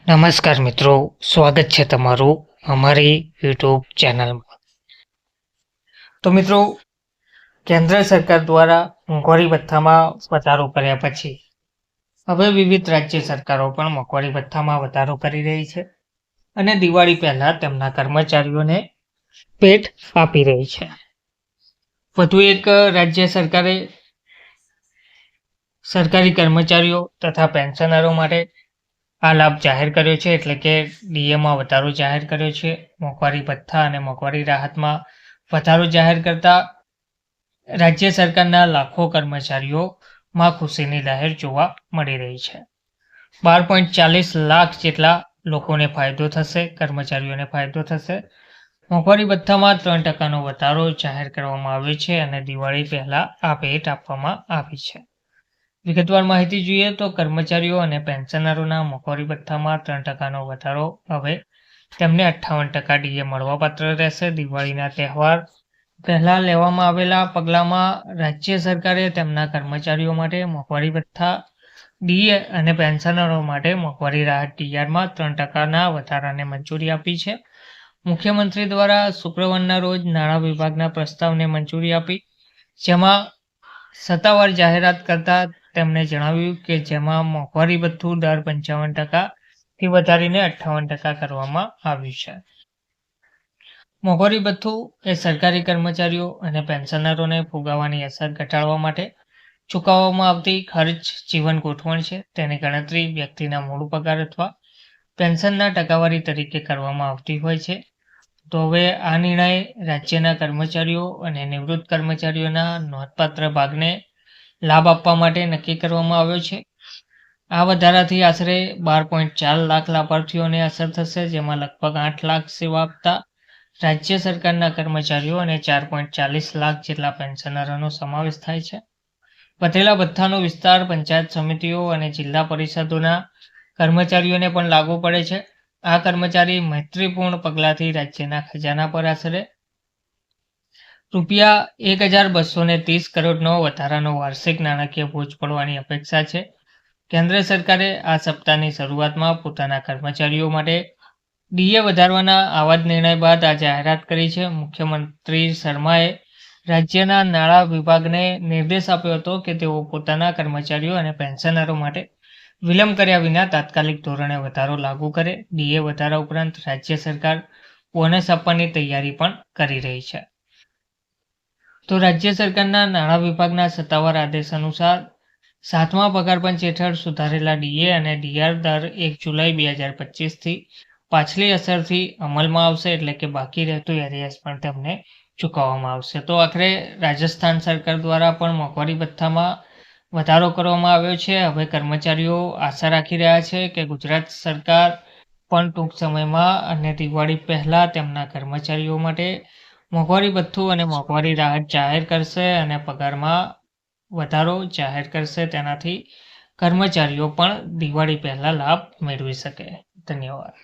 નમસ્કાર મિત્રો, સ્વાગત છે તમારું અમારી યુટ્યુબ ચેનલમાં. તો મિત્રો, કેન્દ્ર સરકાર દ્વારા મોંઘવારી ભથ્થામાં વધારો કર્યા પછી હવે વિવિધ રાજ્ય સરકારો પણ મોંઘવારી ભથ્થામાં વધારો કરી રહી છે અને દિવાળી પહેલા તેમના કર્મચારીઓને ભેટ આપી રહી છે. વધુ એક રાજ્ય સરકારે સરકારી કર્મચારીઓ તથા પેન્શનરો માટે આ લાભ જાહેર કર્યો છે, એટલે કે ડીએમાં વધારો જાહેર કર્યો છે. મોંઘવારી ભથ્થા અને મોંઘવારી રાહતમાં વધારો જાહેર કરતા રાજ્ય સરકારના લાખો કર્મચારીઓમાં ખુશીની લહેર જોવા મળી રહી છે. 12.40 લાખ જેટલા લોકોને ફાયદો થશે, કર્મચારીઓને ફાયદો થશે. મોંઘવારી ભથ્થામાં 3% વધારો જાહેર કરવામાં આવ્યો છે અને દિવાળી પહેલા આ ભેટ આપવામાં આવી છે. વિગતવાર માહિતી જોઈએ તો કર્મચારીઓ અને પેન્શનરોના મોંઘવારી ભથ્થામાં 3% વધારો હવે તેમને 58% ડીએ મળવાપાત્ર રહેશે. દિવાળીના તહેવાર પહેલા લેવામાં આવેલા પગલામાં રાજ્ય સરકારે તેમના કર્મચારીઓ માટે મોંઘવારી ભથ્થા ડીએ અને પેન્શનરો માટે મોંઘવારી રાહત ડીઆરમાં 3%ના વધારાને મંજૂરી આપી છે. મુખ્યમંત્રી દ્વારા શુક્રવારના રોજ નાણાં વિભાગના પ્રસ્તાવને મંજૂરી આપી, જેમાં સત્તાવાર જાહેરાત કરતા તેમણે જણાવ્યું કે જેમાં મોંઘવારી ભથ્થું દર 55%થી વધારીને 58% કરવામાં આવ્યું છે. મોંઘવારી ભથ્થું એ સરકારી કર્મચારીઓ અને પેન્શનરોને ફુગાવાની અસર ઘટાડવા માટે ચૂકવવામાં આવતી ખર્ચ જીવન ગોઠવણ છે. તેની ગણતરી વ્યક્તિના મૂળ પગાર અથવા પેન્શનના ટકાવારી તરીકે કરવામાં આવતી હોય છે. તો હવે આ નિર્ણય રાજ્યના કર્મચારીઓ અને નિવૃત્ત કર્મચારીઓના નોંધપાત્ર ભાગને લાભ આપવા માટે નક્કી કરવામાં આવ્યો છે. આ વધારાથી આશરે 12.4 લાખ લાભાર્થીઓને અસર થશે, જેમાં લગભગ 8 લાખ સેવા આપતા રાજ્ય સરકારના કર્મચારીઓ અને 4.40 લાખ જેટલા પેન્શનરોનો સમાવેશ થાય છે. વધેલા ભથ્થાનો વિસ્તાર પંચાયત સમિતિઓ અને જિલ્લા પરિષદોના કર્મચારીઓને પણ લાગુ પડે છે. આ કર્મચારી મૈત્રીપૂર્ણ પગલાંથી રાજ્યના ખજાના પર આશરે ₹1,230 કરોડનો વધારાનો વાર્ષિક નાણાકીય બોજ પડવાની અપેક્ષા છે. કેન્દ્ર સરકારે આ સપ્તાહની શરૂઆતમાં પોતાના કર્મચારીઓ માટે ડીએ વધારવાના આવા જ નિર્ણય બાદ આ જાહેરાત કરી છે. મુખ્યમંત્રી શર્માએ રાજ્યના નાણાં વિભાગને નિર્દેશ આપ્યો હતો કે તેઓ પોતાના કર્મચારીઓ અને પેન્શનરો માટે વિલંબ કર્યા વિના તાત્કાલિક ધોરણે વધારો લાગુ કરે. ડીએ વધારા ઉપરાંત રાજ્ય સરકાર બોનસ આપવાની તૈયારી પણ કરી રહી છે. તો રાજ્ય સરકારના નાણાં વિભાગના સત્તાવાર આદેશ અનુસાર 7મા પગારપંચ હેઠળ સુધારેલા ડીએ અને ડીઆર દર 1 જુલાઈ 2025થી પાછલી અસરથી અમલમાં આવશે, એટલે કે બાકી રહેતું એરિયર્સ પણ તેમને ચૂકવવામાં આવશે. તો આખરે રાજસ્થાન સરકાર દ્વારા પણ મોંઘવારી ભથ્થામાં વધારો કરવામાં આવ્યો છે. હવે કર્મચારીઓ આશા રાખી રહ્યા છે કે ગુજરાત સરકાર પણ ટૂંક સમયમાં અને દિવાળી પહેલા તેમના કર્મચારીઓ માટે મોંઘવારી ભથ્થું અને મોંઘવારી રાહત જાહેર કરશે અને પગારમાં વધારો જાહેર કરશે. તેનાથી કર્મચારીઓ પણ દિવાળી પહેલા લાભ મેળવી શકે. ધન્યવાદ.